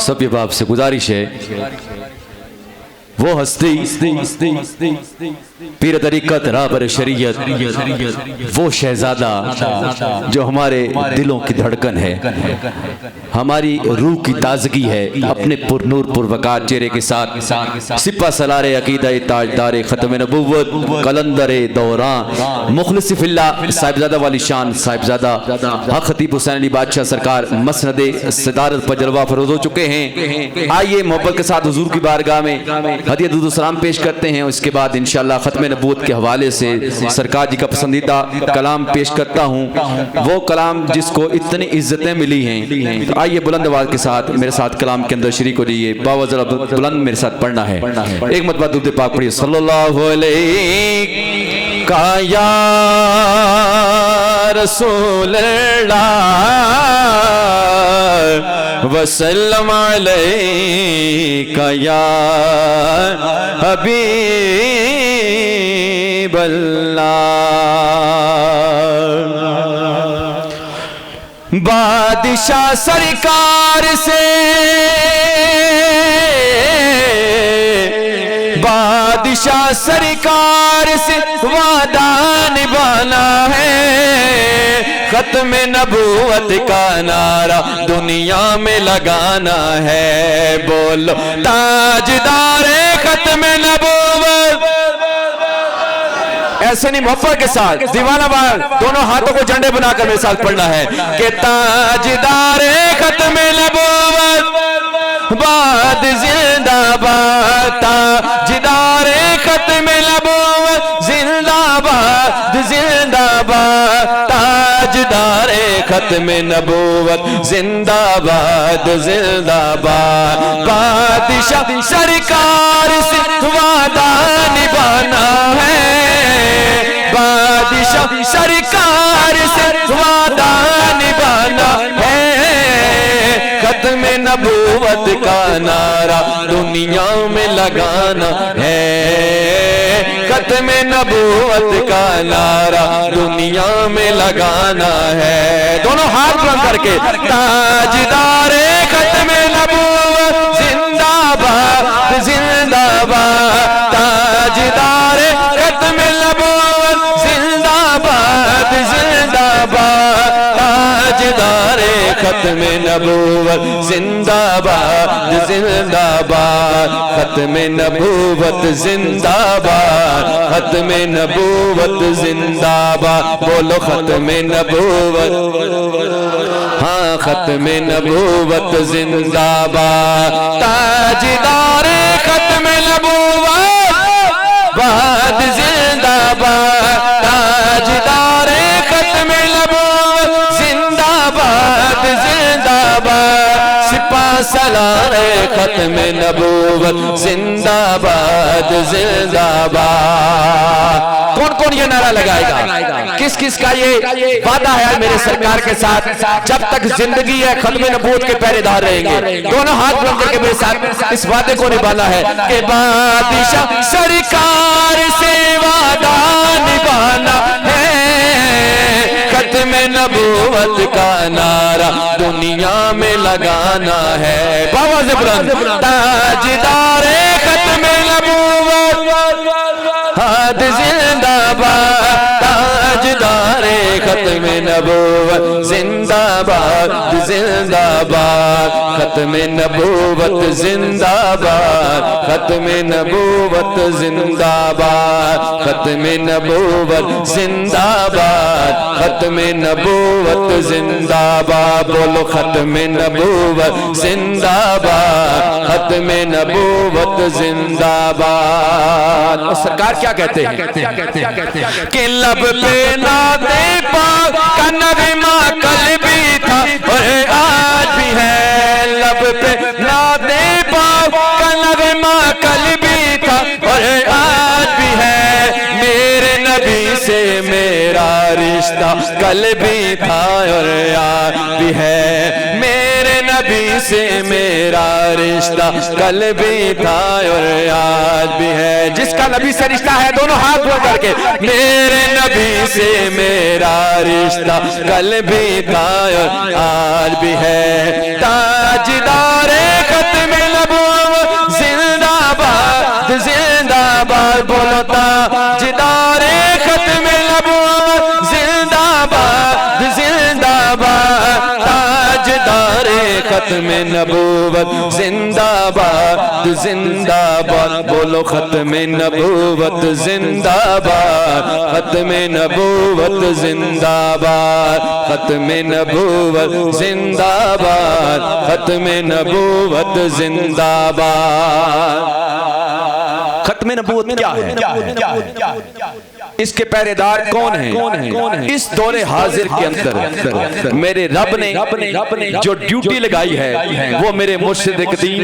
سب یہ باپ سے گزارش ہے، وہ ہستی پیر طریقت رہبر شریعت، وہ شہزادہ جو ہمارے دلوں کی دھڑکن ہے، ہماری روح کی تازگی ہے، اپنے پر نور پر وقار چہرے کے ساتھ سپہ سالار عقیدہ تاجدار ختم نبوت قلندر دوران مخلص فی اللہ صاحبزادہ والی شان صاحبزادہ حق خطیب حسین علی بادشاہ سرکار مسند صدارت پر جلوہ فروز ہو چکے ہیں۔ آئیے محبت کے ساتھ حضور کی بارگاہ میں ہدیہ درود و سلام پیش کرتے ہیں، اور اس کے بعد انشاءاللہ ختم نبوت کے حوالے سے سرکار جی کا پسندیدہ کلام پیش کرتا ہوں، وہ کلام جس کو اتنی عزتیں ملی ہیں۔ تو آئیے بلند آواز کے ساتھ میرے ساتھ کلام کے اندر شریک ہو جائیے، باوزر بلند میرے ساتھ پڑھنا ہے۔ ایک مرتبہ درود پاک پڑھیے، صلی اللہ علیہ کا یا رسول اللہ وسلم علیکہ یا حبیب اللہ۔ بادشاہ سرکار سے بادشاہ سرکار سے وعدہ نبھانا ہے، ختم نبوت کا نعرہ دنیا میں لگانا ہے، بولو تاجدار ختم نبوت۔ ایسے نہیں، محبت کے ساتھ دیوانہ بار دونوں ہاتھوں کو جھنڈے بنا کر میرے ساتھ پڑھنا ہے کہ تاجدار ختم نبوت باد زندہ باد، تاجدار ختم نبوت زندہ باد زندہ باد، تاجدار ختم نبوت زندہ باد زندہ باد۔ بادشاہ سرکار سے وعدہ نبھانا ہے، بادشاہ سرکار سے وعدہ نبھانا ہے، ختم نبوت کا نعرہ دنیا میں لگانا ہے، ختم نبوت کا نعرہ دنیا میں لگانا ہے۔ دونوں ہاتھ بلند کر کے تاجدار ختم نبوت زندہ باد زندہ باد، تاجدار ختم نبوت زندہ باد زندہ باد، تاجدار ختم نبوت زندہ باد زندہ باد، ختم نبوت زندہ باد ختم نبوت زندہ باد، بولو ختم نبوت، ہاں ختم نبوت زندہ باد، تاجدار ختم نبوت باد زندہ باد، تاجدار ختم نبوت زندہ باد زندہ باد، سپہ سالار ختم نبوت زندہ باد زندہ باد۔ کون کون یہ نعرہ لگائے گا؟ کس کس کا یہ وعدہ ہے میرے سرکار کے ساتھ؟ جب تک زندگی ہے ختم نبوت کے پہرے دار رہیں گے۔ دونوں ہاتھ بلند کر کے میرے ساتھ اس وعدے کو نبھانا ہے کہ بادشاہ سرکار سے وعدہ نبھانا ہے، ختم نبوت کا نعرہ دنیا میں لگانا ہے، بابا سے بلند، تاجدار ختم نبوت ہاتھ زندہ باد، تاجدار ختم نبوت زندہ باد زندہ باد، ختم نبوت زندہ باد ختم نبوت زندہ باد، ختم نبوت زندہ باد ختم نبوت زندہ باد، بولو ختم نبوت زندہ باد ختم نبوت زندہ باد۔ اور سرکار کیا کہتے ہیں کہ لب پہ نعت پاک کا نغمہ کل بھی تھا اور آج بھی ہے، لب پہ نعت پاک کا نغمہ کل بھی تھا اور آج بھی ہے، میرے نبی سے میرا رشتہ کل بھی تھا اور آج بھی ہے، میرے نبی سے میرا رشتہ کل بھی تھا اور آج بھی ہے۔ جس کا نبی سے رشتہ ہے دونوں ہاتھ بول کر کے، میرے نبی سے میرا رشتہ کل بھی تھا اور آج بھی ہے۔ تاجدار ختم نبوت زندہ باد زندہ باد، بولو تاجدار ختم نبوت زندہ باد زندہ باد، تاجدار ختم نبوت زندہ باد زندہ باد، بولو ختم نبوت زندہ باد، ختم نبوت زندہ باد، ختم نبوت زندہ باد، ختم نبوت زندہ باد۔ ختم نبوت کیا ہے؟ اس کے پہرے دار کون ہیں؟ اس دور حاضر کے اندر میرے رب نے جو ڈیوٹی لگائی ہے وہ میرے مرشد قدیم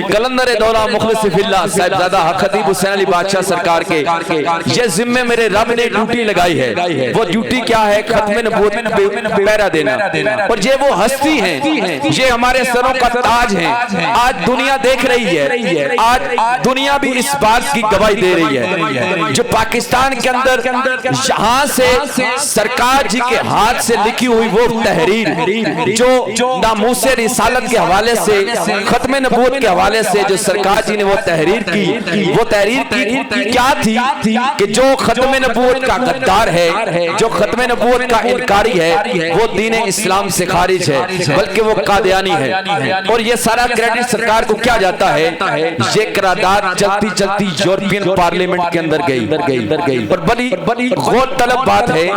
قلندر دولہ مخلص فی اللہ صاحبزادہ حق خطیب حسین علی بادشاہ سرکار کے یہ ذمہ میرے رب نے ڈیوٹی لگائی ہے۔ وہ ڈیوٹی کیا ہے؟ ختم نبوت پہرا دینا۔ اور یہ وہ ہستی ہیں، یہ ہمارے سروں کا تاج ہیں۔ آج دنیا دیکھ رہی ہے، آج دنیا بھی اس بات کی گواہی دے رہی ہے، جو پاکستان کے اندر یہاں سے سرکار جی کے ہاتھ سے لکھی ہوئی وہ تحریر جو ناموس رسالت کے حوالے سے، ختم نبوت کے حوالے سے جو سرکار جی نے وہ تحریر کی، وہ تحریر کیا تھی کہ جو ختم نبوت کا غدار ہے، جو ختم نبوت کا انکاری ہے، وہ دین اسلام سے خارج ہے، بلکہ وہ قادیانی ہے۔ اور یہ سارا کریڈٹ سرکار کو کیا جاتا ہے؟ یہ قرارداد چلتی چلتی یورپین پارلیمنٹ کے اندر گئی، اور بڑی غور طلب بات ہے،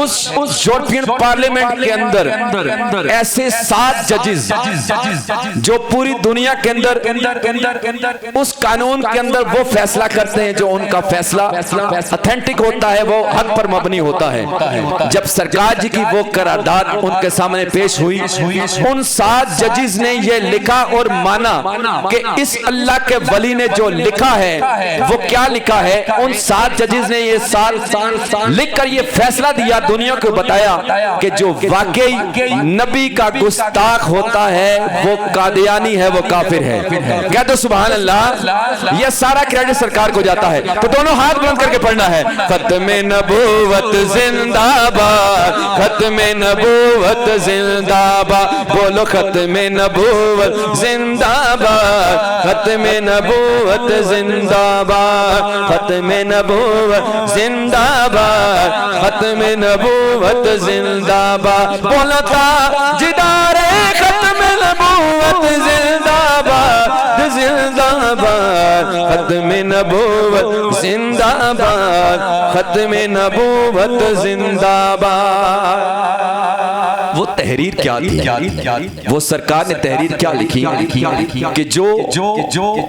اس یورپین پارلیمنٹ کے اندر ایسے 7 ججز جو پوری دنیا کے اندر اس قانون کے اندر وہ فیصلہ کرتے ہیں جو ان کا فیصلہ اتھینٹک ہوتا ہے، وہ حق پر مبنی ہوتا ہے۔ جب سرکار جی کی وہ قرارداد ان کے سامنے پیش ہوئی، ان 7 ججز نے یہ لکھا اور مانا کہ اس اللہ کے ولی نے جو لکھا ہے وہ کیا لکھا ہے۔ ان 7 ججز نے یہ سال لکھ کر یہ فیصلہ دیا، دنیا کو بتایا کہ جو واقعی نبی کا گستاخ ہوتا ہے وہ قادیانی ہے، وہ کافر ہے۔ کہہ دو سبحان اللہ۔ یہ سارا کریڈٹ سرکار کو جاتا ہے، تو دونوں ہاتھ بلند کر کے پڑھنا ہے، ختم نبوت زندہ باد، ختم نبوت زندہ باد، بولو ختم نبوت زندہ باد، ختم نبوت زندہ باد، ختم نبوت زندہ باد، ختم نبوت زندہ باد، بولا تاجدار ختم نبوت زندہ باد زندہ باد، ختم نبوت زندہ باد، ختم نبوت زندہ باد۔ وہ تحریر کیا تھی؟ وہ سرکار نے تحریر کیا لکھی کہ جو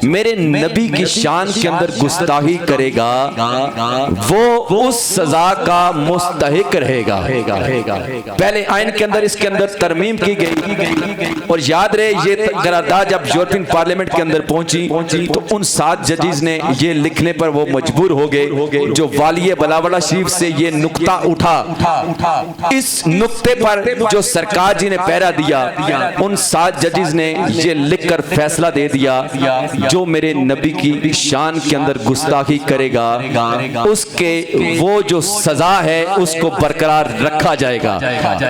میرے نبی کی شان کے اندر گستاخی کرے گا وہ اس سزا کا مستحق رہے گا۔ پہلے آئین کے اندر اس کے اندر ترمیم کی گئی، اور یاد رہے یہ قرارداد جب یورپین پارلیمنٹ کے اندر پہنچی تو ان 7 ججز نے یہ لکھنے پر وہ مجبور ہو گئے۔ جو والی بلاوڑہ شریف سے یہ نقطہ اٹھا، اس نقطے پر جو سرکار جی نے پہرا دیا، ان 7 ججز نے یہ لکھ کر فیصلہ دے دیا جو میرے نبی کی شان کے اندر گستاخی کرے گا اس کے وہ جو سزا ہے اس کو برقرار رکھا جائے گا۔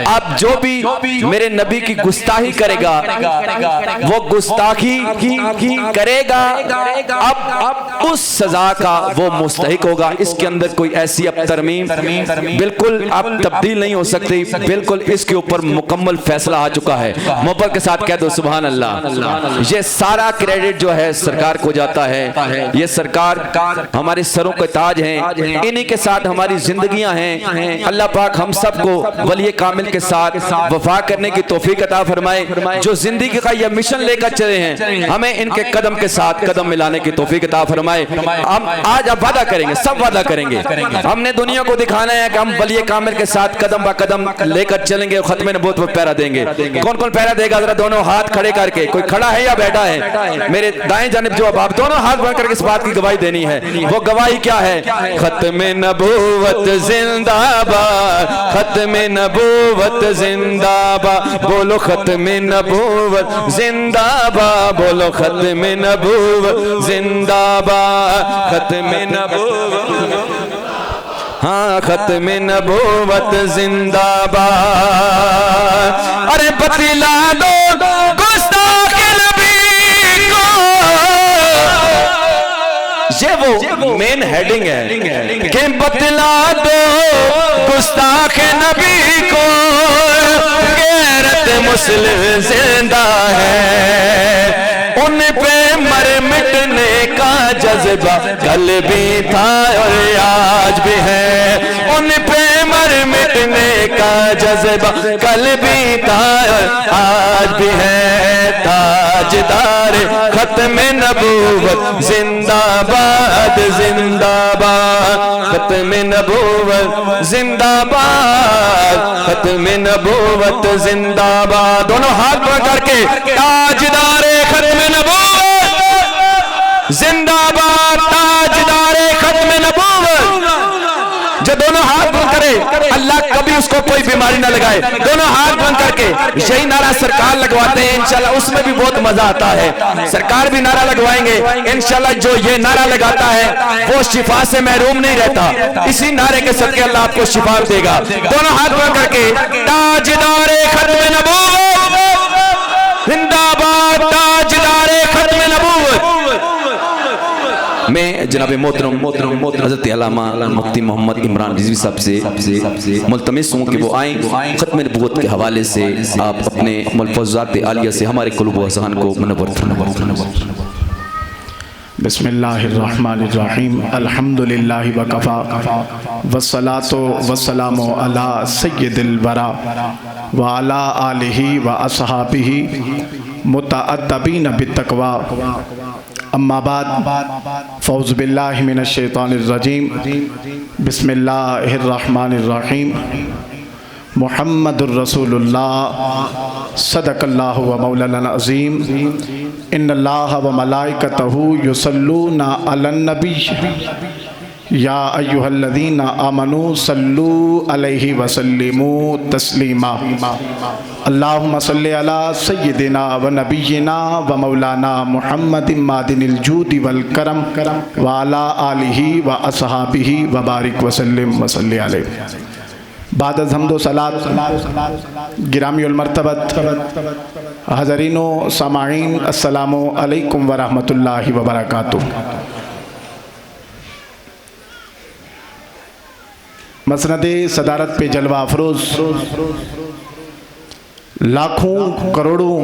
اب جو بھی میرے نبی کی گستاخی کرے گا وہ گستاخی کرے گا، اب اس سزا کا وہ مستحق ہوگا۔ اس کے اندر کوئی ایسی اب ترمیم بالکل اب تبدیل نہیں ہو سکتی، بالکل اس کے اوپر مکمل فیصلہ آ چکا ہے۔ محبت کے ساتھ کہہ دو سبحان اللہ۔ یہ سارا کریڈٹ جو ہے سرکار کو جاتا ہے، یہ سرکار ہمارے سروں کے تاج ہیں، انہی کے ساتھ ہماری زندگیاں ہیں۔ اللہ پاک ہم سب کو ولی کامل کے ساتھ وفا کرنے کی توفیق عطا فرمائے۔ جو زندگی کا یہ مشن لے کر چلے ہیں ہمیں ان کے قدم کے ساتھ قدم ملانے کی توفیق عطا فرمائے۔ ہم آج اب وعدہ کریں گے، سب وعدہ کریں گے، ہم نے دنیا کو دکھانا ہے کہ ہم ولی کامل کے ساتھ قدم با قدم لے کر چلیں گے، ختم نبوت کو پیرا دیں گے. کون کون پیرا دے گا؟ ذرا دونوں ہاتھ کھڑے کر کے. کوئی کھڑا ہے یا بیٹھا ہے؟ میرے دائیں جانب جو اب دونوں ہاتھ بڑھ کر کے اس بات کی گواہی دینی ہے. وہ گواہی کیا ہے؟ ختم نبوت زندہ باد، ختم نبوت زندہ باد، بولو ختم نبوت زندہ باد، بولو ختم نبوت زندہ باد، ختم نبوت، ہاں ختم نبوت زندہ باد. ارے بتلا دو گستاخ نبی کو، یہ وہ مین ہیڈنگ ہے کہ بتلا دو گستاخ نبی کو غیرت مسلم زندہ ہے. ان پہ مر مٹنے کا جذبہ کل بھی تھا اور آج بھی ہے. ان پہ مر مٹنے کا جذبہ کل بھی تھا اور آج بھی ہے. تاجدار ختم نبوت زندہ باد، زندہ باد، ختم نبوت زندہ باد، ختم نبوت زندہ باد. دونوں ہاتھ پکڑ کر کے تاجدار ختم نبوت زندہ باد، تاجدار ختم نبوت. جو دونوں ہاتھ بند کرے اللہ کبھی اس کو کوئی بیماری نہ لگائے. دونوں ہاتھ بند کر کے یہی نعرہ سرکار لگواتے ہیں انشاءاللہ، اس میں بھی بہت مزہ آتا ہے. سرکار بھی نعرہ لگوائیں گے انشاءاللہ. جو یہ نعرہ لگاتا ہے وہ شفا سے محروم نہیں رہتا. اسی نعرے کے صدقے اللہ آپ کو شفا دے گا. دونوں ہاتھ بند کر کے تاجدار ختم نبوت زندہ باد، تاجدار ختم نبوت. میں جناب محترم حضرت علامہ مفتی محمد عمران رضوی صاحب سے ملتمس ہوں کہ وہ آئیں ختم نبوت کے حوالے سے آپ اپنے ملفوظات عالیہ سے ہمارے قلوب و اذہان کو منور فرمائیں. بسم اللہ الرحمن الرحیم. الحمدللہ وکفا والصلاة والسلام علی سید الورا وعلی آلہ واصحابہ متعتبین بالتقوی. اما بعد فاعوذ باللہ من الشیطان الرجیم. بسم اللہ الرحمن الرحیم. محمد الرسول اللہ صدق اللہ و مولانا العظیم. ان اللہ و ملائکتہ یصلون علی النبی یا ایہا الذین آمنوا صلوا علیہ وسلموا تسلیما. اللہم صلی علی سیدنا و نبینا و مولانا محمد معدن الجود والکرم وعلی آلہ و اصحابہ وبارک وسلم وصلی علیہ. بعد از حمد و صلاۃ گرامی المرتبت حضرین و سامعین، السلام علیکم ورحمۃ اللہ وبرکاتہ. مسند صدارت پہ جلوہ افروز لاکھوں کروڑوں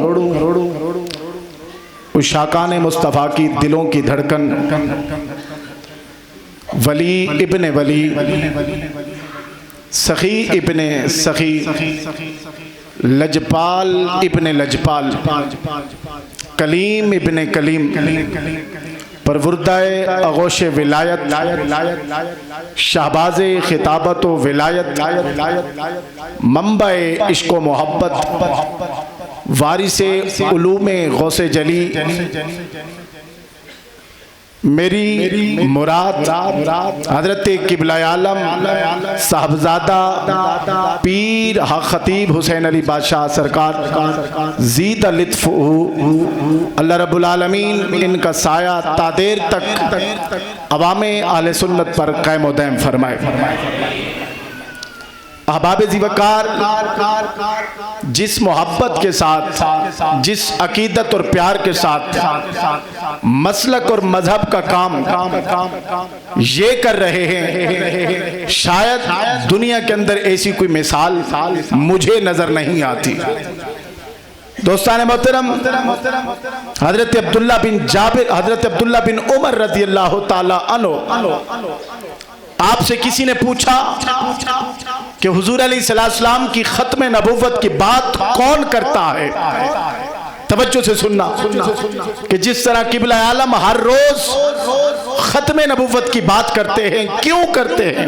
عشاقان مصطفیٰ کی دلوں کی دھڑکن، ولی ابن ولی، سخی ابن سخی، لجپال ابن لجپال، کلیم ابن کلیم، پروردہ آغوش ولایت، شہباز خطابت و ولایت، منبع عشق و محبت، وارث علوم غوث جلی، میری مراد حضرت قبلہ عالم صاحبزادہ پیر حق خطیب حسین علی بادشاہ سرکار زید لطف اللہ رب العالمین ان کا سایہ تا دیر تک عوام اہل سنت پر قائم و دائم فرمائے. احباب ذی وقار، جس محبت کے ساتھ، جس عقیدت اور پیار کے ساتھ مسلک اور مذہب کا کام یہ کر رہے ہیں، شاید دنیا کے اندر ایسی کوئی مثال مجھے نظر نہیں آتی. دوستان محترم، حضرت عبداللہ بن جابر، حضرت عبداللہ بن عمر رضی اللہ تعالی عنہ، آپ سے کسی نے پوچھا کہ حضور علیہ السلام کی ختم نبوت کی بات کون کرتا ہے؟ توجہ سے سننا کہ جس طرح قبلہ عالم ہر روز ختم نبوت کی بات کرتے ہیں، کیوں کرتے ہیں؟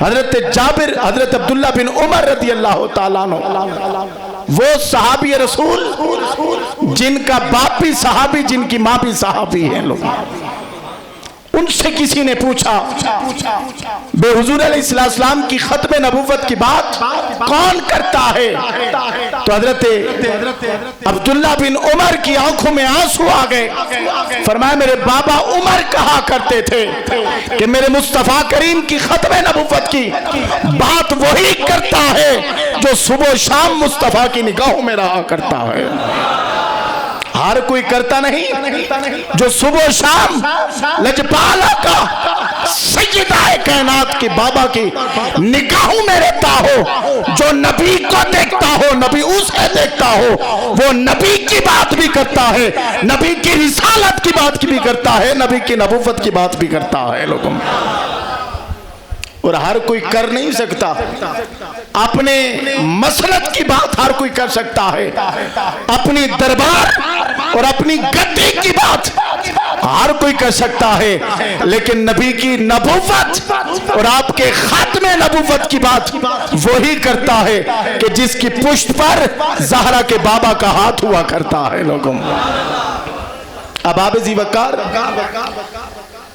حضرت جابر، حضرت عبداللہ بن عمر رضی اللہ تعالیٰ عنہ، وہ صحابی رسول جن کا باپ بھی صحابی، جن کی ماں بھی صحابی ہیں لوگ، ان سے کسی نے پوچھا بے حضور علیہ السلام کی ختم نبوت کی بات کون کرتا ہے؟ تو حضرت عبداللہ بن عمر کی آنکھوں میں آنسو آ گئے، فرمایا میرے بابا عمر کہا کرتے تھے کہ میرے مصطفیٰ کریم کی ختم نبوت کی بات وہی کرتا ہے جو صبح و شام مصطفیٰ کی نگاہوں میں رہا کرتا ہے۔ ہر کوئی کرتا نہیں، جو صبح و شام لجپالا کا سیدہ کائنات کی بابا کی نگاہوں میں رہتا ہو، جو نبی کو دیکھتا ہو، نبی اسے دیکھتا ہو، وہ نبی کی بات بھی کرتا ہے، نبی کی رسالت کی بات بھی کرتا ہے، نبی کی نبوت کی بات بھی کرتا ہے لوگوں۔ اور ہر کوئی کر نہیں سکتا، اپنے مسلک کی بات ہر کوئی کر سکتا ہے، اپنی دربار اور اپنی گدی کی بات ہر کوئی کر سکتا ہے، لیکن نبی کی نبوت اور آپ کے ختم نبوت کی بات وہی کرتا ہے کہ جس کی پشت پر زہرا کے بابا کا ہاتھ ہوا کرتا ہے لوگوں۔ اب آپ ذی وقار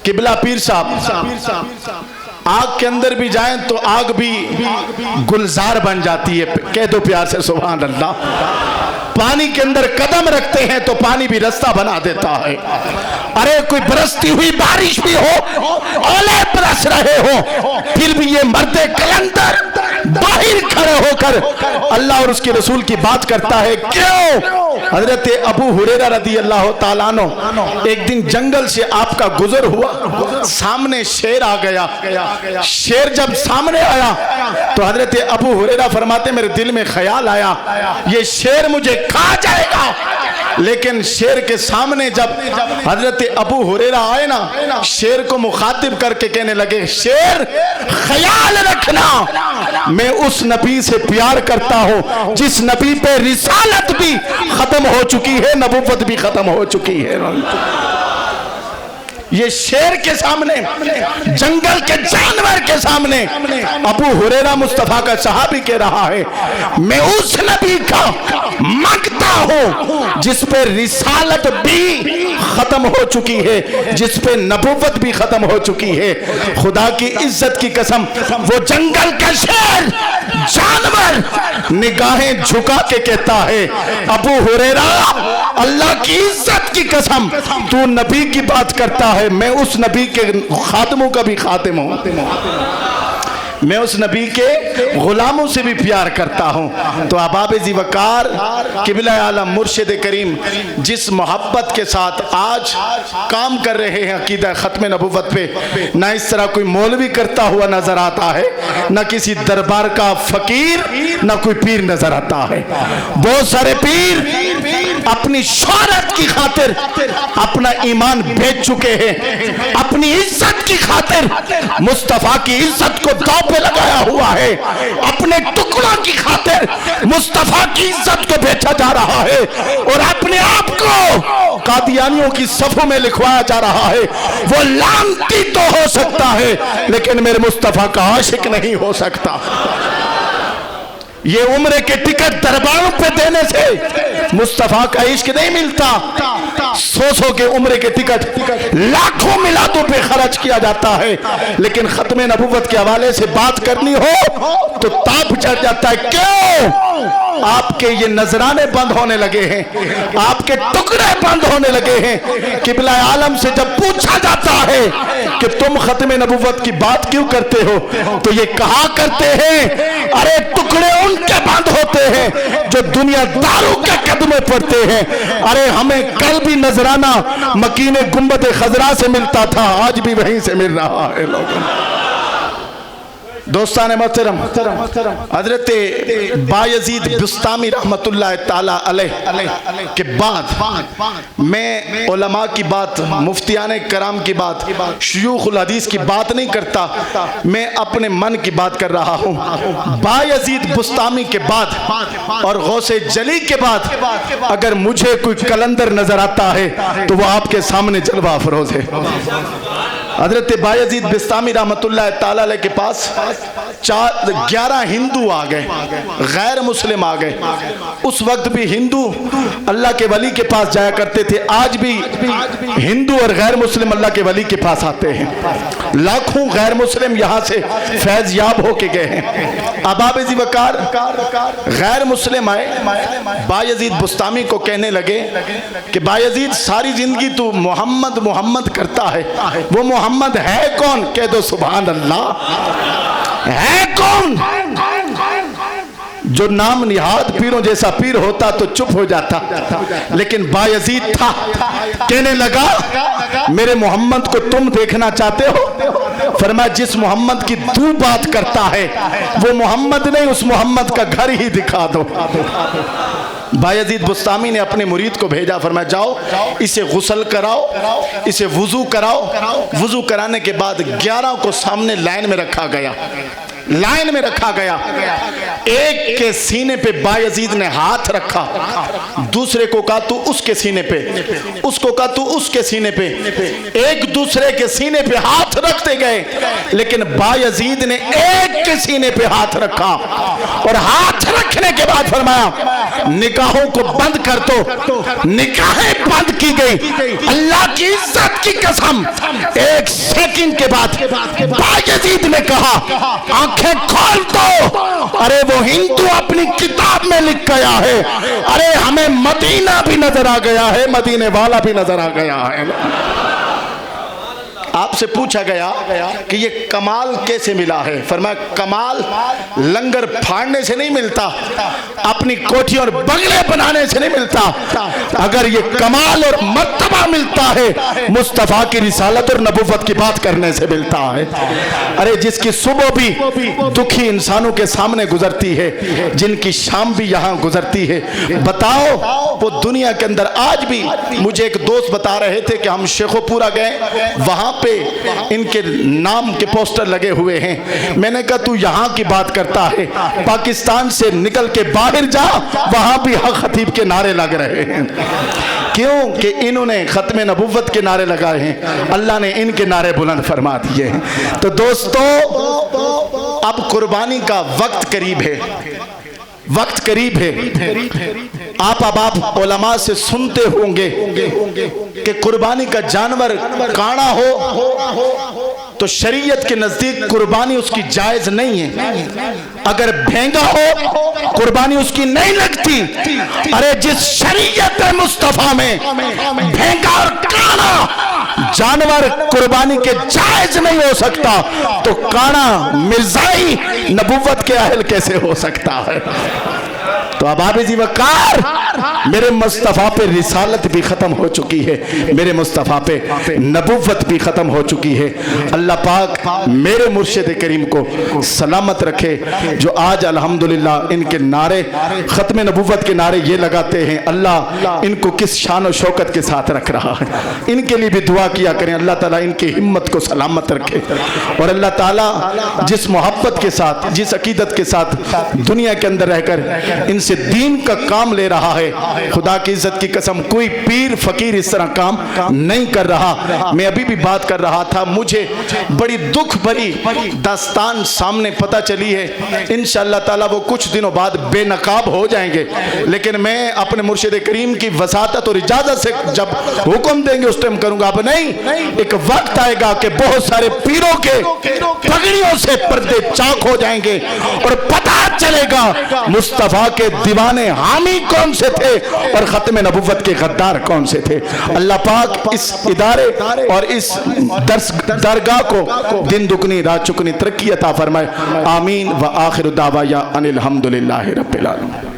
قبلہ پیر صاحب آگ کے اندر بھی جائیں تو آگ بھی گلزار بن جاتی ہے، کہہ دو پیار سے سبحان اللہ۔ پانی کے اندر قدم رکھتے ہیں تو پانی بھی رستہ بنا دیتا ہے۔ ارے کوئی برستی ہوئی بارش بھی ہو، اولے برس رہے ہو، پھر بھی یہ مرد کلندر باہر کھڑے ہو کر اللہ اور اس کے رسول کی بات کرتا ہے۔ کیوں؟ حضرت ابو ہریرہ رضی اللہ تعالیٰ عنہ ایک دن جنگل سے آپ کا گزر ہوا، سامنے شیر آ گیا۔ شیر جب سامنے آیا تو حضرت ابو ہریرہ فرماتے میرے دل میں خیال آیا یہ شیر مجھے کھا جائے گا، لیکن شیر کے سامنے جب حضرت ابو ہریرہ آئے نا، شیر کو مخاطب کر کے کہنے لگے شیر خیال رکھنا میں اس نبی سے پیار کرتا ہوں جس نبی پہ رسالت بھی ختم ہو چکی ہے، نبوت بھی ختم ہو چکی ہے۔ یہ شیر کے سامنے، جنگل کے جانور کے سامنے ابو ہریرہ مصطفیٰ کا صحابی کہہ رہا ہے میں اس نبی کا مانگتا ہوں جس پہ رسالت بھی ختم ہو چکی ہے، جس پہ نبوت بھی ختم ہو چکی ہے۔ خدا کی عزت کی قسم وہ جنگل کا شیر جانور نگاہیں جھکا کے کہتا ہے ابو ہریرہ اللہ کی عزت کی قسم تو نبی کی بات کرتا ہے، میں اس نبی کے خاتموں کا بھی خاتم ہوں، میں اس نبی کے غلاموں سے بھی پیار کرتا ہوں۔ تو احباب ذی وقار قبلہ عالم مرشد کریم جس محبت کے ساتھ آج کام کر رہے ہیں عقیدہ ختم نبوت پہ، نہ اس طرح کوئی مولوی کرتا ہوا نظر آتا ہے، نہ کسی دربار کا فقیر، نہ کوئی پیر نظر آتا ہے۔ بہت سارے پیر اپنی شہرت کی خاطر اپنا ایمان بیچ چکے ہیں، اپنی عزت کی خاطر مصطفیٰ کی عزت کو داؤ پہ لگایا ہوا ہے، اپنے ٹکڑوں کی خاطر مصطفیٰ کی عزت کو بیچا جا رہا ہے، اور اپنے آپ کو قادیانیوں کی صفوں میں لکھوایا جا رہا ہے۔ وہ لعنتی تو ہو سکتا ہے لیکن میرے مصطفیٰ کا عاشق نہیں ہو سکتا۔ یہ عمرے کے ٹکٹ درباروں پہ دینے سے مصطفیٰ کا عشق نہیں ملتا، سو کے عمرے کے ٹکٹ لاکھوں میلادوں پہ خرچ کیا جاتا ہے، لیکن ختم نبوت کے حوالے سے بات کرنی ہو تو تاپ چڑھ جاتا ہے۔ کیوں؟ آپ کے یہ نذرانے بند ہونے لگے ہیں، آپ کے ٹکڑے بند ہونے لگے ہیں۔ قبلہ عالم سے جب پوچھا جاتا ہے کہ تم ختم نبوت کی بات کیوں کرتے ہو تو یہ کہا کرتے ہیں ارے ٹکڑے ان کے بند ہوتے ہیں جو دنیا داروں کے قدمے پڑتے ہیں۔ ارے ہمیں کل بھی نذرانہ مکین گنبد خضرا سے ملتا تھا، آج بھی وہیں سے مل رہا ہے لوگوں۔ دوستان محترم، حضرت بایزید بسطامی رحمت اللہ تعالیٰ علیہ کے بعد میں علماء کی بات، مفتیان کرام کی بات، شیوخ الحدیث کی بات نہیں کرتا، میں اپنے من کی بات کر رہا ہوں۔ بایزید بسطامی کے بعد اور غوث جلی کے بعد اگر مجھے کوئی کلندر نظر آتا ہے تو وہ آپ کے سامنے جلوہ افروز ہے۔ حضرت بایزید بستامی رحمتullah تعالی علیہ کے پاس 11 ہندو آ گئے، غیر مسلم آ گئے۔ اس وقت بھی ہندو اللہ کے ولی کے پاس جایا کرتے تھے، آج بھی ہندو اور غیر مسلم اللہ کے ولی کے پاس آتے ہیں۔ لاکھوں غیر مسلم یہاں سے فیض یاب ہو کے گئے ہیں۔ ابا ذی وقار غیر مسلم آئے، بایزید بستامی کو کہنے لگے کہ بایزید ساری زندگی تو محمد محمد کرتا ہے، وہ محمد ہے کون؟ کہہ دو سبحان اللہ، ہے کون؟ جو نام نہاد پیروں جیسا پیر ہوتا تو چپ ہو جاتا، لیکن بایزید تھا، کہنے لگا میرے محمد کو تم دیکھنا چاہتے ہو؟ فرمایا جس محمد کی تو بات کرتا ہے وہ محمد نہیں، اس محمد کا گھر ہی دکھا دو۔ بایزید بستامی نے اپنے مرید کو بھیجا، فرمایا جاؤ اسے غسل کراؤ، اسے وضو کراؤ۔ وضو کرانے کے بعد 11 کو سامنے لائن میں رکھا گیا، لائن میں رکھا گیا۔ ایک کے سینے پہ بایزید نے ہاتھ رکھا، دوسرے کو کہا تو اس کے سینے پہ، اس کو کہا تو اس کے سینے پہ، ایک دوسرے کے سینے پہ ہاتھ رکھتے گئے، لیکن بایزید نے ایک کے سینے پہ ہاتھ رکھا، اور ہاتھ رکھنے کے بعد فرمایا نکاحوں کو بند کر دو۔ نکاحیں بند کی گئی۔ اللہ کی عزت کی قسم، ایک سیکنڈ کے بعد بایزید نے کہا آنکھیں کھول دو، ارے وہ ہندو اپنی کتاب میں لکھ گیا ہے، ارے ہمیں مدینہ بھی نظر آ گیا ہے، مدینے والا بھی نظر آ گیا ہے۔ آپ سے پوچھا گیا کہ یہ کمال کیسے ملا ہے؟ فرمایا کمال لنگر پھاڑنے سے نہیں ملتا، اپنی کوٹھی اور بنگلے بنانے سے نہیں ملتا، اگر یہ کمال اور مرتبہ ملتا ہے مصطفیٰ کی رسالت اور نبوت کی بات کرنے سے ملتا ہے۔ ارے جس کی صبح بھی دکھی انسانوں کے سامنے گزرتی ہے، جن کی شام بھی یہاں گزرتی ہے، بتاؤ وہ دنیا کے اندر آج بھی۔ مجھے ایک دوست بتا رہے تھے کہ ہم شیخو پورہ گئے، وہاں پہ ان کے نام کے پوسٹر لگے ہوئے ہیں۔ میں نے کہا تو یہاں کی بات کرتا ہے، پاکستان سے نکل کے باہر جا، وہاں بھی حق خطیب کے نعرے لگ رہے ہیں۔ کیوں کہ انہوں نے ختم نبوت کے نعرے لگائے ہیں، اللہ نے ان کے نعرے بلند فرما دیے ہیں۔ تو دوستو اب قربانی کا وقت قریب ہے، وقت قریب ہے۔ آپ علماء سے سنتے ہوں گے کہ قربانی کا جانور کانا ہو تو شریعت کے نزدیک قربانی اس کی جائز نہیں ہے، اگر بھینگا ہو قربانی اس کی نہیں لگتی۔ ارے جس شریعت مصطفیٰ میں بھینگا اور کانا جانور قربانی کے جائز نہیں ہو سکتا، تو کانا مرزائی نبوت کے اہل کیسے ہو سکتا ہے؟ تو اب آپ ذی وقار میرے مصطفیٰ پہ رسالت بھی ختم ہو چکی ہے، میرے مصطفیٰ پہ نبوت بھی ختم ہو چکی ہے۔ اللہ پاک میرے مرشد کریم کو سلامت رکھے، جو آج الحمدللہ ان کے نعرے ختم نبوت کے نعرے یہ لگاتے ہیں، اللہ ان کو کس شان و شوکت کے ساتھ رکھ رہا ہے۔ ان کے لیے بھی دعا کیا کریں، اللہ تعالیٰ ان کی ہمت کو سلامت رکھے، اور اللہ تعالیٰ جس محبت کے ساتھ، جس عقیدت کے ساتھ دنیا کے اندر رہ کر ان سے دین کا کام لے رہا ہے، خدا کی عزت کی قسم کوئی پیر فقیر اس طرح کام نہیں کر رہا۔ میں ابھی بھی بات کر رہا تھا، مجھے بڑی دکھ بھری داستان سامنے پتہ چلی ہے، انشاءاللہ تعالیٰ وہ کچھ دنوں بعد بے نقاب ہو جائیں گے، لیکن میں اپنے مرشد کریم کی وساطت اور اجازت سے جب حکم دیں گے اس ٹائم کروں گا۔ اب نہیں، ایک وقت آئے گا کہ بہت سارے پیروں کے پگڑیوں سے پردے چاک ہو جائیں گے، اور پتہ چلے گا مصطفیٰ کے دیوانے حامی کون سے تھے اور ختم نبوت کے غدار کون سے تھے۔ اللہ پاک اس ادارے اور اس درگاہ کو دن دگنی رات چگنی ترقی عطا فرمائے، آمین۔ وآخر دعوانا ان الحمدللہ رب العالمین۔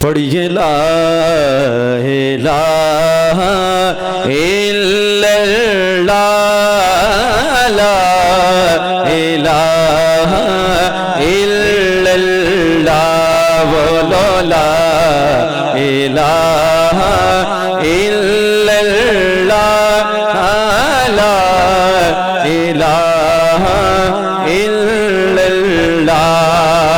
پڑھیے لا الہ الا اللہ، لا الہ الا اللہ، بولو لا الہ الا اللہ، لا الہ الا اللہ۔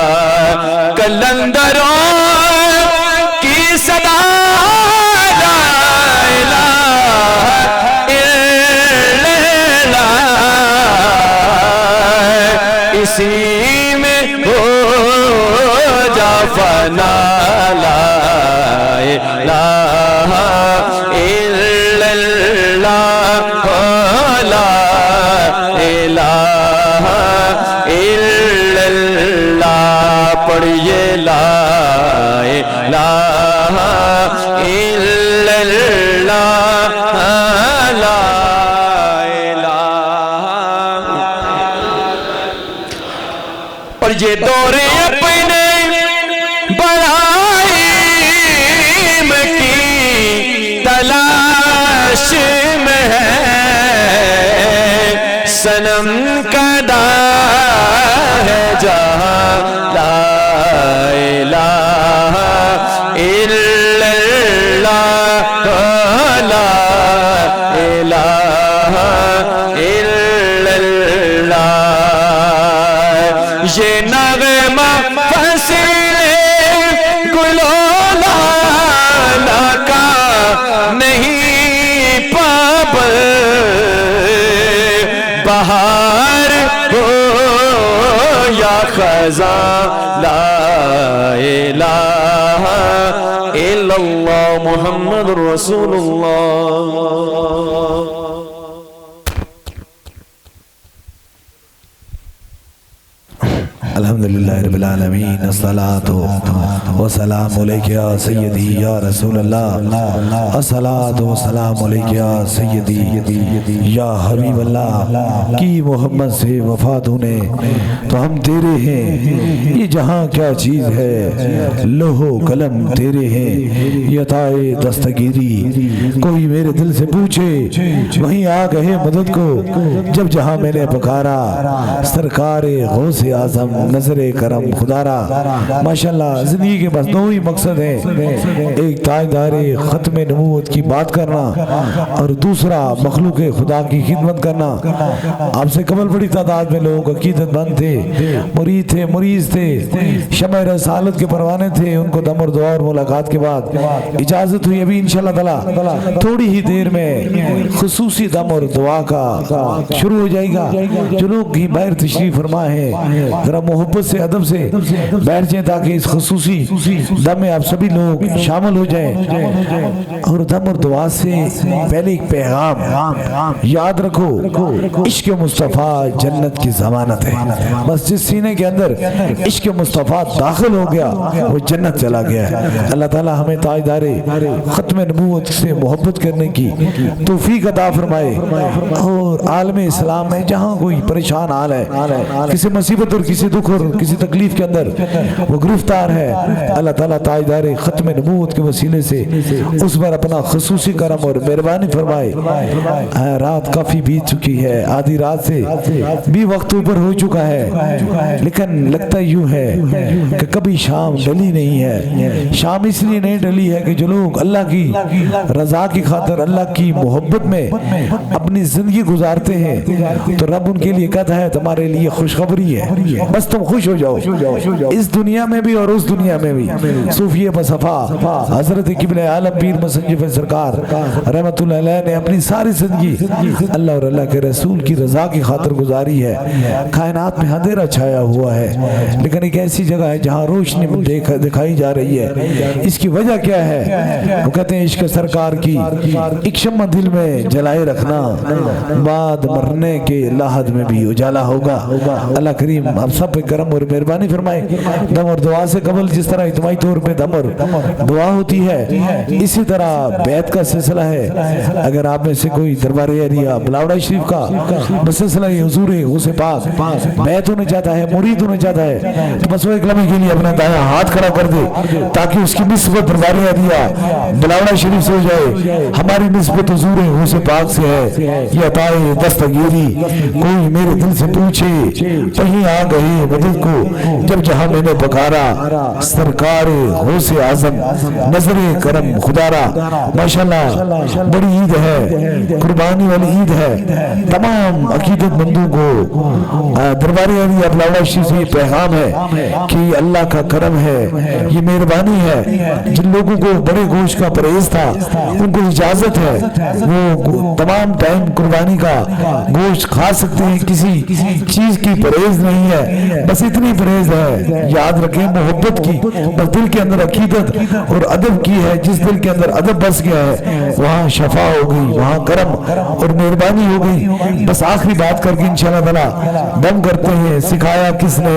اسی میں ہو جا فنا لا الہ الا اللہ لا الہ الا اللہ پڑھئے لا الہ الا اللہ لا الہ اور یہ دور اپنے بڑائی کی تلاش میں ہے صنم کدا ہے جہاں لا الہ الا اللہ لا الہ الا اللہ یہ نغمہ فصل گلولا کا نہیں پابل بہار ہو یا خزاں لا الہ الا اللہ محمد رسول اللہ الحمدللہ رب العالمین الصلاة والسلام علیکہ یا سیدی یا رسول اللہ الصلاة والسلام علیکہ یا سیدی یا حبیب اللہ کی محمد سے وفات ہونے تو ہم تیرے ہیں یہ جہاں کیا چیز ہے لوح و قلم تیرے ہیں یہ عطائے دستگیری کوئی میرے دل سے پوچھے وہیں آ گئے مدد کو جب جہاں میں نے پکارا سرکار غوث اعظم نظر کرم خدارا ماشاءاللہ زندگی کے بس دو ہی مقصد ہیں ایک تاجدار ختم نبوت کی بات کرنا اور دوسرا مخلوق خدا کی خدمت کرنا آپ سے قبل بڑی تعداد میں لوگ عقیدت مند تھے مرید تھے مریض تھے شمع رسالت کے پروانے تھے ان کو دم اور دعا اور ملاقات کے بعد اجازت ہوئی ابھی انشاءاللہ تعالی تھوڑی ہی دیر میں خصوصی دم اور دعا کا شروع ہو جائے گا جو لوگ ہی باہر تشریف فرما ہے ذرا محبت سے ادب سے بیٹھ جائیں تاکہ اس خصوصی دم میں آپ سبھی لوگ شامل ہو جائیں اور دم اور دعا سے پہلے ایک پیغام یاد رکھو عشق مصطفیٰ جنت کی ضمانت ہے بس جس سینے کے اندر عشق مصطفیٰ داخل ہو گیا وہ جنت چلا گیا ہے اللہ تعالی ہمیں تاجدار ختم نبوت سے محبت کرنے کی توفیق عطا فرمائے اور عالم اسلام میں جہاں کوئی پریشان حال ہے کسی مصیبت اور کسی دکھ اور کسی تکلیف کے اندر وہ گرفتار ہے اللہ تعالیٰ تاجدار ختم نبوت کے وسیلے سے اس پر اپنا خصوصی کرم اور مہربانی فرمائے رات کافی بیت چکی ہے آدھی رات سے بھی وقت اوپر ہو چکا ہے لیکن لگتا یوں ہے کہ کبھی شام ڈلی نہیں ہے شام اس لیے نہیں ڈلی ہے کہ جو لوگ اللہ کی رضا کی خاطر اللہ کی محبت میں اپنی زندگی گزارتے ہیں تو رب ان کے لیے کہتا ہے تمہارے لیے خوشخبری ہے بس تم خوش ہو جاؤ اس دنیا میں بھی اور اس دنیا میں بھی صوفی بصفا حضرت قبلہ عالم پیر مسنجف سرکار رحمت اللہ علیہ نے اپنی ساری زندگی اللہ اور اللہ کے رسول کی رضا کی خاطر گزاری ہے کائنات میں اندھیرا چھایا ہوا ہے لیکن ایک ایسی جگہ ہے جہاں روشنی دکھائی جا رہی ہے اس کی وجہ کیا ہے وہ کہتے ہیں عشق سرکار کی ایک شمع دل میں جلائے رکھنا بعد مرنے کے لحد میں بھی اجالا ہوگا اللہ کریم آپ سب پہ کرم اور مہربانی فرمائے دم اور دعا سے قبل جس طرح اجتماعی طور پہ دم اور دعا ہوتی ہے اسی طرح بیعت کا سلسلہ ہے اگر آپ میں سے کوئی دربار ایریا بلاوڑا شریف کا سلسلہ حضور غوث پاک بیعت ہونا چاہتا ہے مرید ہونا چاہتا ہے تو بس وہ ایک لمحے کے لیے اپنا دایاں ہاتھ کھڑا کر دے تاکہ اس کی نسبت دربار ایریا بلاوڑا شریف سے ہو جائے ہماری نسبت حضور غوث پاک سے ہے یہ عطائے دستگیری کوئی میرے دل سے پوچھے کہیں آ گئے مدد کو جب جہاں میں نے پکارا سرکار غوث اعظم نظر کرم خدارا ماشاءاللہ بڑی عید ہے قربانی والی عید ہے تمام عقیدت مندوں کو دربار علی ابلاوہ شریف سے پیغام ہے کہ اللہ کا کرم ہے یہ مہربانی ہے جن لوگوں کو بڑے گوشت کا پرہیز تھا ان کو اجازت ہے وہ تمام ٹائم قربانی کا گوشت کھا سکتے ہیں کسی چیز کی پرہیز نہیں ہے بس اتنی پرہیز ہے یاد رکھیں محبت کی بس دل کے اندر عقیدت اور ادب کی ہے جس دل کے اندر ادب بس گیا ہے وہاں شفا ہو گئی وہاں کرم اور مہربانی ہو گئی بس آخری بات کر کے انشاءاللہ تعالی دم کرتے ہیں سکھایا کس نے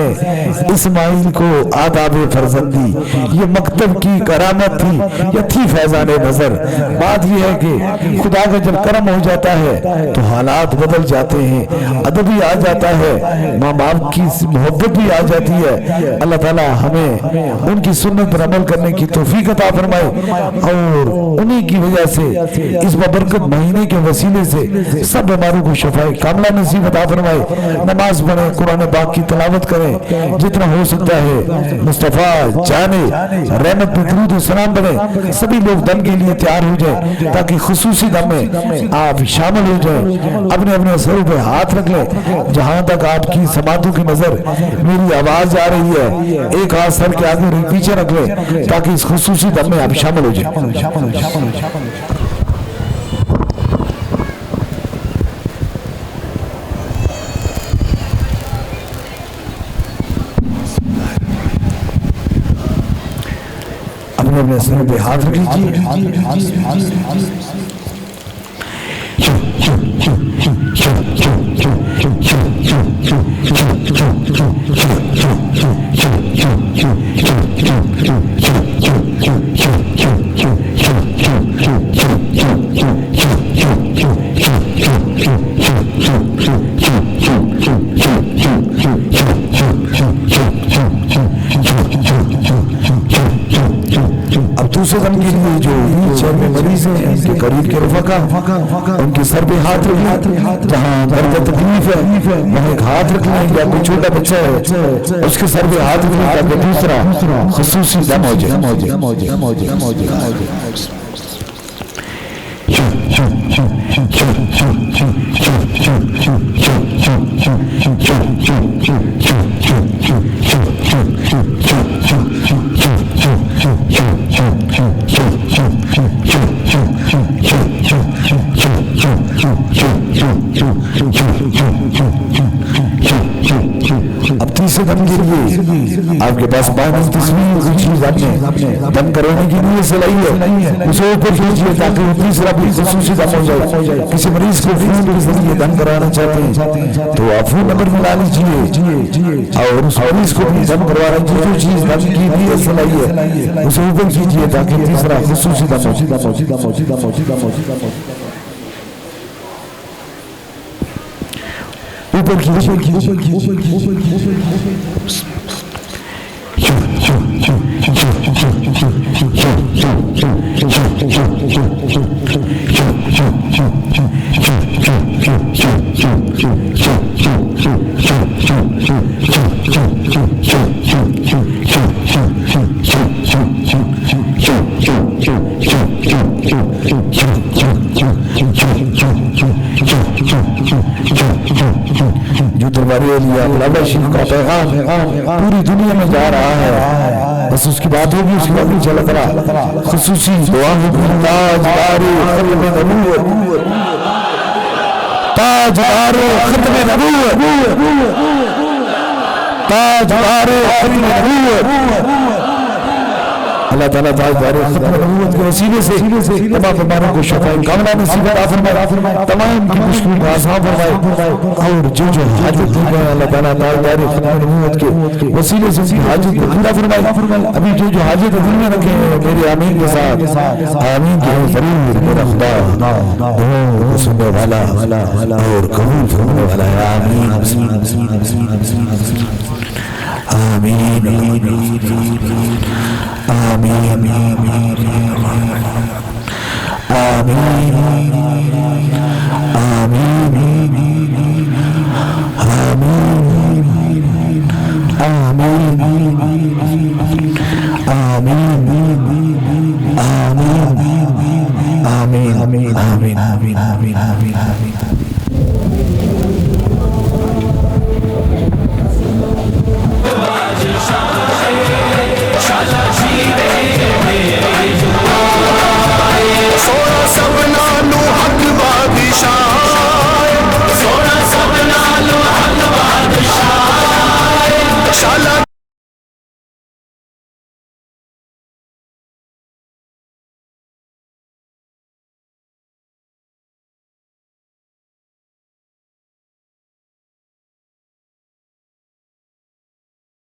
اسماعیل کو آداب فرزندی یہ مکتب کی کرامت تھی یا تھی فیضان نظر بات یہ ہے کہ خدا کا جب کرم ہو جاتا ہے تو حالات بدل جاتے ہیں ادب بھی آ جاتا ہے ماں باپ کی محبت بھی آ جاتی ہے اللہ تعالی ہمیں ان کی سنت پر عمل کرنے کی توفیق عطا فرمائے اور انہی کی وجہ سے اس ببرکت مہینے کے وسیلے سے سب بیماروں کو شفائے کاملہ نصیب عطا فرمائے نماز پڑھیں قرآن پاک کی تلاوت کریں جتنا ہو سکتا ہے مصطفیٰ جانے رحمت پہ درود و سلام پڑھیں سبھی لوگ دم کے لیے تیار ہو جائیں تاکہ خصوصی دم میں آپ شامل ہو جائیں اپنے اپنے سروں پہ ہاتھ رکھ لیں جہاں تک آپ کی سماعتوں کی نظر میری آواز آ رہی ہے ایک ہاتھ سر کے آگے پیچھے رکھ لیں تاکہ اس خصوصی دم میں آپ شامل ہو جائیں اپنے سر پہ ہاتھ رکھ لیجیے دوسرے دم کے لیے جو چین میں مریض ہیں ان کے قریب کے رفقا ان کے سر پہ ہاتھ رکھ لیں جہاں درد تکلیف ہے وہاں ایک ہاتھ رکھ لیں یا کوئی چھوٹا بچہ ہے اس کے سر پہ ہاتھ رکھ لیں تاکہ دوسرا خصوصی دم ہو جائے اب تیسرے دم کے لیے آپ کے پاس بائیں تصویر کوئی چیز آپ نے دم کروانے کی نیت سے لائی ہے اسے اوپر کیجیے تاکہ وہ تیسرا بھی خصوصی دم ہو جائے کسی مریض کو فون کے ذریعے دم کروانا چاہتے ہیں تو آپ فون نمبر ملا لیجیے اور اس مریض کو بھی دم کروانا جو چیز دم کی نیت سے لائی ہے اسے اوپر کیجیے تاکہ تیسرا خصوصی دم ہو اوپر جو درباری علی ابلاوہ شریف کا پیغام پوری دنیا میں جا رہا ہے بس اس کی بات ہوگی اس کی بات نہیں چلا کرا خصوصی دعا ہوگی تاجدار ختم نبوت تاجدار ختم نبوت تاجدار ختم نبوت اللہ تعالیٰ تاجدار ختم نبوت کے وسیلے سے تمام بیماروں کو شفا کاملہ نصیب عطا فرمائے تمام کی مشکل کو آسان فرمائے اور جو حاجت دی گئے اللہ تعالیٰ تاجدار ختم نبوت کے وسیلے سے حاجت کو پورا فرمائے ابھی جو حاجت دل میں رکھے ہیں میرے آمین کے ساتھ آمین کے ضرور میرا خدا اور سننے والا اور قبول فرمانے والا ہے آمین آمین آمین آمین آمین آمین آمین آمین آمین آمین آمین بادشاہ